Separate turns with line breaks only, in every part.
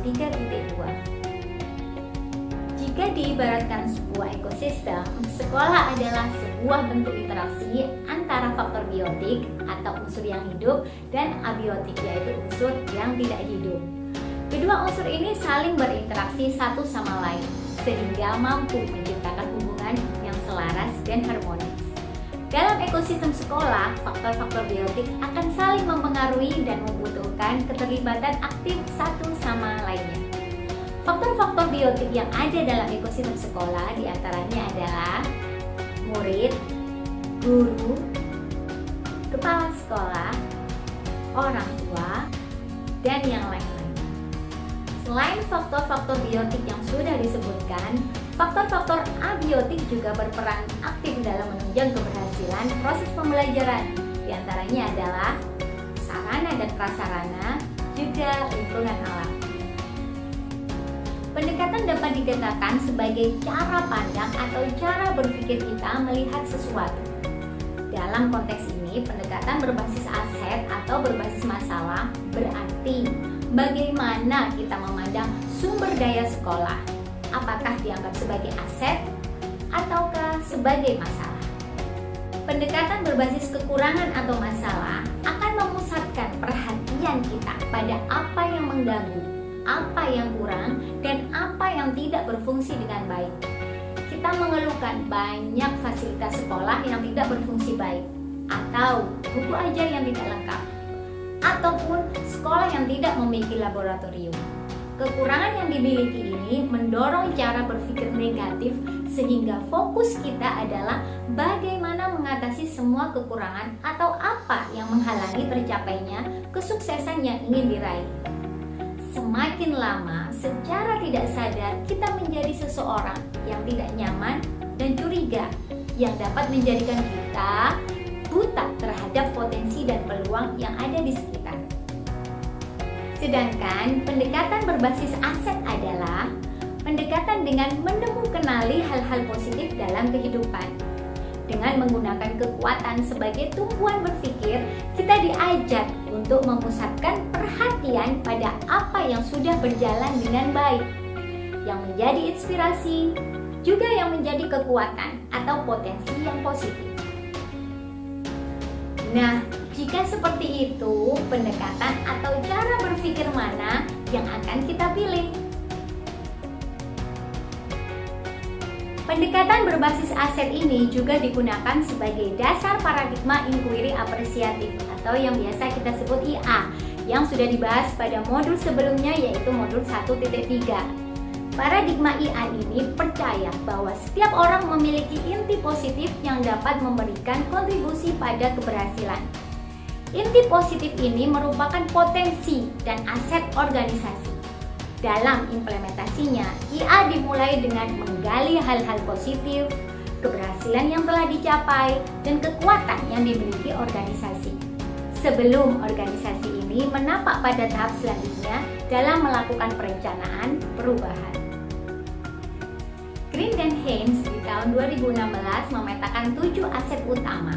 3.2. Jika diibaratkan sebuah ekosistem, sekolah adalah sebuah bentuk interaksi antara faktor biotik atau unsur yang hidup dan abiotik, yaitu unsur yang tidak hidup. Kedua unsur ini saling berinteraksi satu sama lain, sehingga mampu menciptakan hubungan yang selaras dan harmonis. Dalam ekosistem sekolah, faktor-faktor biotik akan saling mempengaruhi dan membutuhkan keterlibatan aktif satu sama lainnya. Faktor-faktor biotik yang ada dalam ekosistem sekolah diantaranya adalah murid, guru, kepala sekolah, orang tua, dan yang lain-lain. Selain faktor-faktor biotik yang sudah disebutkan, faktor-faktor abiotik juga berperan aktif dalam menunjang keberhasilan proses pembelajaran. Di antaranya adalah sarana dan prasarana, juga lingkungan alam. Pendekatan dapat dikatakan sebagai cara pandang atau cara berpikir kita melihat sesuatu. Dalam konteks ini, pendekatan berbasis aset atau berbasis masalah berarti bagaimana kita memandang sumber daya sekolah. Apakah dianggap sebagai aset ataukah sebagai masalah? Pendekatan berbasis kekurangan atau masalah akan memusatkan perhatian kita pada apa yang mengganggu, apa yang kurang, dan apa yang tidak berfungsi dengan baik. Kita mengeluhkan banyak fasilitas sekolah yang tidak berfungsi baik, atau buku ajar yang tidak lengkap, ataupun sekolah yang tidak memiliki laboratorium. Kekurangan yang dimiliki ini mendorong cara berpikir negatif, sehingga fokus kita adalah bagaimana mengatasi semua kekurangan atau apa yang menghalangi tercapainya kesuksesan yang ingin diraih. Semakin lama, secara tidak sadar kita menjadi seseorang yang tidak nyaman dan curiga, yang dapat menjadikan kita buta terhadap potensi dan peluang yang ada di sekitar. Sedangkan pendekatan berbasis aset adalah pendekatan dengan mengenali hal-hal positif dalam kehidupan. Dengan menggunakan kekuatan sebagai tumpuan berpikir, kita diajar untuk memusatkan perhatian pada apa yang sudah berjalan dengan baik, yang menjadi inspirasi, juga yang menjadi kekuatan atau potensi yang positif. Nah, jika seperti itu, pendekatan atau cara berpikir mana yang akan kita pilih? Pendekatan berbasis aset ini juga digunakan sebagai dasar paradigma inquiry apresiatif atau yang biasa kita sebut IA, yang sudah dibahas pada modul sebelumnya, yaitu modul 1.3. Paradigma IA ini percaya bahwa setiap orang memiliki inti positif yang dapat memberikan kontribusi pada keberhasilan. Inti positif ini merupakan potensi dan aset organisasi. Dalam implementasinya, IA dimulai dengan menggali hal-hal positif, keberhasilan yang telah dicapai, dan kekuatan yang dimiliki organisasi. Sebelum organisasi ini menapak pada tahap selanjutnya dalam melakukan perencanaan perubahan. Green dan Haynes di tahun 2016 memetakan 7 aset utama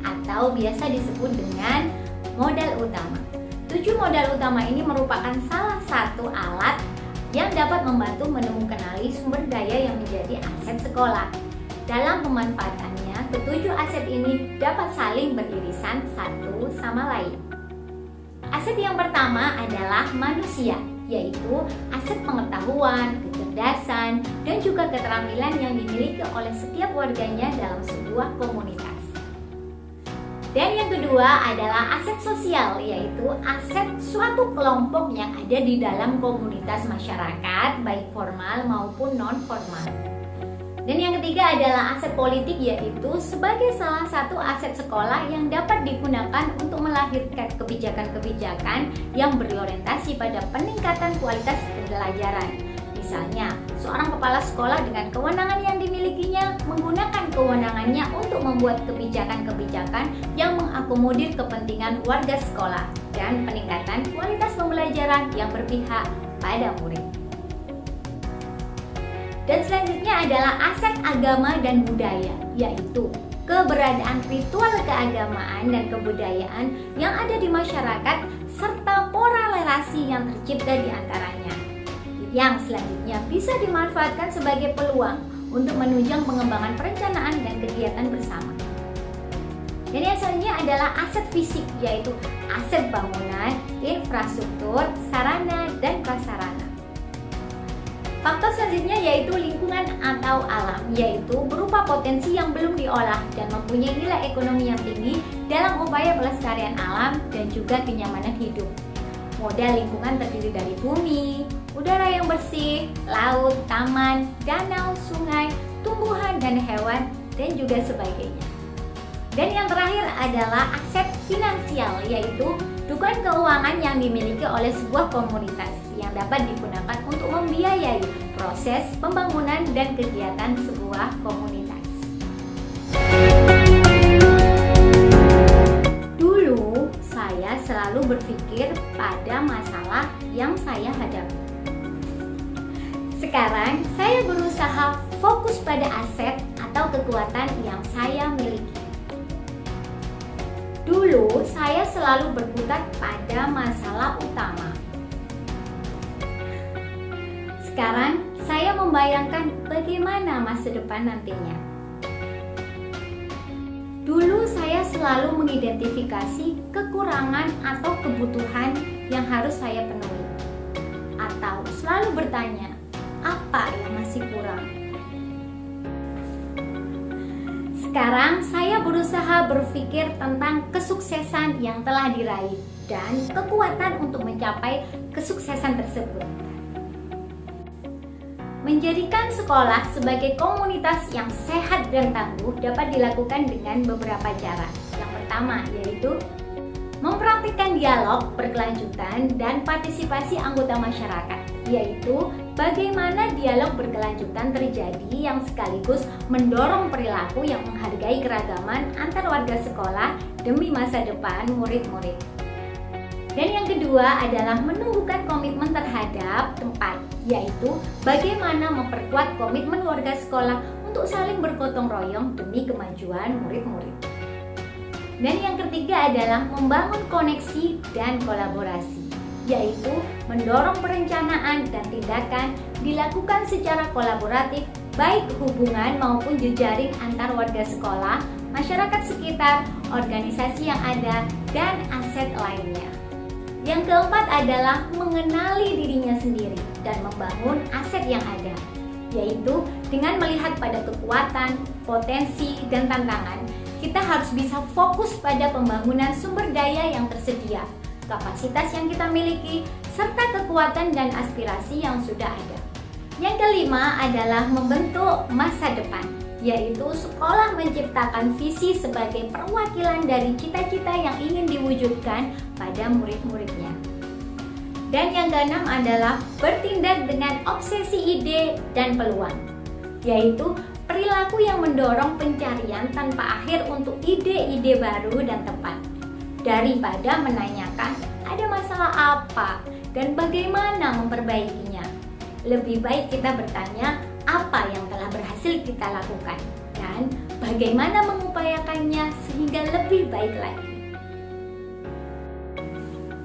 atau biasa disebut dengan modal utama. 7 modal utama ini merupakan salah satu alat yang dapat membantu mengenali sumber daya yang menjadi aset sekolah. Dalam pemanfaatannya, ketujuh aset ini dapat saling beririsan satu sama lain. Aset yang pertama adalah manusia, yaitu aset pengetahuan, kecerdasan, dan juga keterampilan yang dimiliki oleh setiap warganya dalam sebuah komunitas. Dan yang kedua adalah aset sosial, yaitu aset suatu kelompok yang ada di dalam komunitas masyarakat, baik formal maupun non-formal. Dan yang ketiga adalah aset politik, yaitu sebagai salah satu aset sekolah yang dapat digunakan untuk melahirkan kebijakan-kebijakan yang berorientasi pada peningkatan kualitas pembelajaran. Misalnya, seorang kepala sekolah dengan kewenangan yang dimilikinya menggunakan kewenangannya untuk membuat kebijakan-kebijakan yang mengakomodir kepentingan warga sekolah dan peningkatan kualitas pembelajaran yang berpihak pada murid. Dan selanjutnya adalah aset agama dan budaya, yaitu keberadaan ritual keagamaan dan kebudayaan yang ada di masyarakat serta pola relasi yang tercipta di antaranya. Yang selanjutnya bisa dimanfaatkan sebagai peluang untuk menunjang pengembangan perencanaan dan kegiatan bersama. Dan yang selanjutnya adalah aset fisik, yaitu aset bangunan, infrastruktur, sarana, dan prasarana. Faktor selanjutnya yaitu lingkungan atau alam, yaitu berupa potensi yang belum diolah dan mempunyai nilai ekonomi yang tinggi dalam upaya pelestarian alam dan juga kenyamanan hidup. Modal lingkungan terdiri dari bumi, udara yang bersih, laut, taman, danau, sungai, tumbuhan dan hewan, dan juga sebagainya. Dan yang terakhir adalah aset finansial, yaitu dukungan keuangan yang dimiliki oleh sebuah komunitas yang dapat digunakan untuk membiayai proses pembangunan dan kegiatan sebuah komunitas. Dulu saya selalu berpikir pada masalah yang saya hadapi. Sekarang saya berusaha fokus pada aset atau kekuatan yang saya miliki. Dulu saya selalu berkutat pada masalah utama. Sekarang saya membayangkan bagaimana masa depan nantinya. Dulu saya selalu mengidentifikasi kekurangan atau kebutuhan yang harus saya penuhi, atau selalu bertanya, apa yang masih kurang? Sekarang saya berusaha berpikir tentang kesuksesan yang telah diraih dan kekuatan untuk mencapai kesuksesan tersebut. Menjadikan sekolah sebagai komunitas yang sehat dan tangguh dapat dilakukan dengan beberapa cara. Yang pertama yaitu mempraktikkan dialog berkelanjutan dan partisipasi anggota masyarakat, yaitu bagaimana dialog berkelanjutan terjadi yang sekaligus mendorong perilaku yang menghargai keragaman antar warga sekolah demi masa depan murid-murid. Dan yang kedua adalah menumbuhkan komitmen terhadap tempat, yaitu bagaimana memperkuat komitmen warga sekolah untuk saling bergotong royong demi kemajuan murid-murid. Dan yang ketiga adalah membangun koneksi dan kolaborasi, yaitu mendorong perencanaan dan tindakan dilakukan secara kolaboratif, baik hubungan maupun jejaring antar warga sekolah, masyarakat sekitar, organisasi yang ada, dan aset lainnya. Yang keempat adalah mengenali dirinya sendiri dan membangun aset yang ada, yaitu dengan melihat pada kekuatan, potensi, dan tantangan. Kita harus bisa fokus pada pembangunan sumber daya yang tersedia, kapasitas yang kita miliki, serta kekuatan dan aspirasi yang sudah ada. Yang kelima adalah membentuk masa depan, yaitu sekolah menciptakan visi sebagai perwakilan dari cita-cita yang ingin diwujudkan pada murid-muridnya. Dan yang keenam adalah bertindak dengan obsesi ide dan peluang, yaitu perilaku yang mendorong pencarian tanpa akhir untuk ide-ide baru dan tepat, daripada menanyakan ada masalah apa dan bagaimana memperbaikinya. Lebih baik kita bertanya apa yang telah berhasil kita lakukan dan bagaimana mengupayakannya sehingga lebih baik lagi.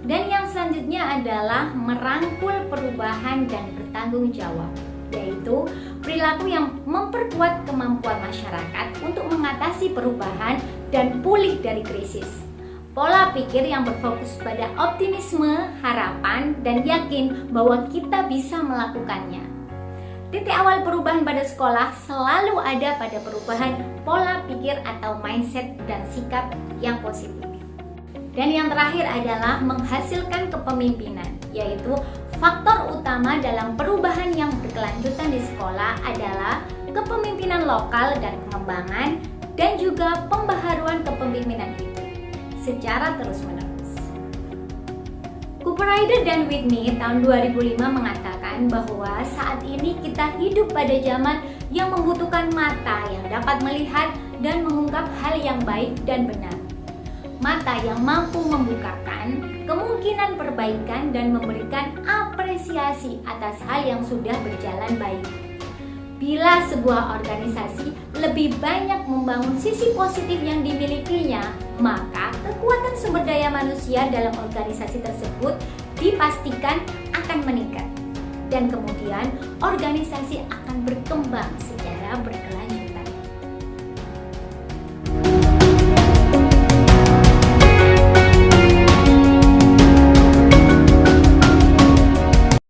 Dan yang selanjutnya adalah merangkul perubahan dan bertanggung jawab, yaitu perilaku yang memperkuat kemampuan masyarakat untuk mengatasi perubahan dan pulih dari krisis. Pola pikir yang berfokus pada optimisme, harapan, dan yakin bahwa kita bisa melakukannya. Titik awal perubahan pada sekolah selalu ada pada perubahan pola pikir atau mindset dan sikap yang positif. Dan yang terakhir adalah menghasilkan kepemimpinan, yaitu faktor utama dalam perubahan yang berkelanjutan di sekolah adalah kepemimpinan lokal dan pengembangan, dan juga pembaharuan kepemimpinan itu secara terus-menerus. Cooper Ryder dan Whitney tahun 2005 mengatakan bahwa saat ini kita hidup pada zaman yang membutuhkan mata yang dapat melihat dan mengungkap hal yang baik dan benar. Mata yang mampu membukakan kemungkinan perbaikan dan memberikan apresiasi atas hal yang sudah berjalan baik. Bila sebuah organisasi lebih banyak membangun sisi positif yang dimilikinya, maka kekuatan sumber daya manusia dalam organisasi tersebut dipastikan akan meningkat. Dan kemudian organisasi akan berkembang secara berkelanjutan.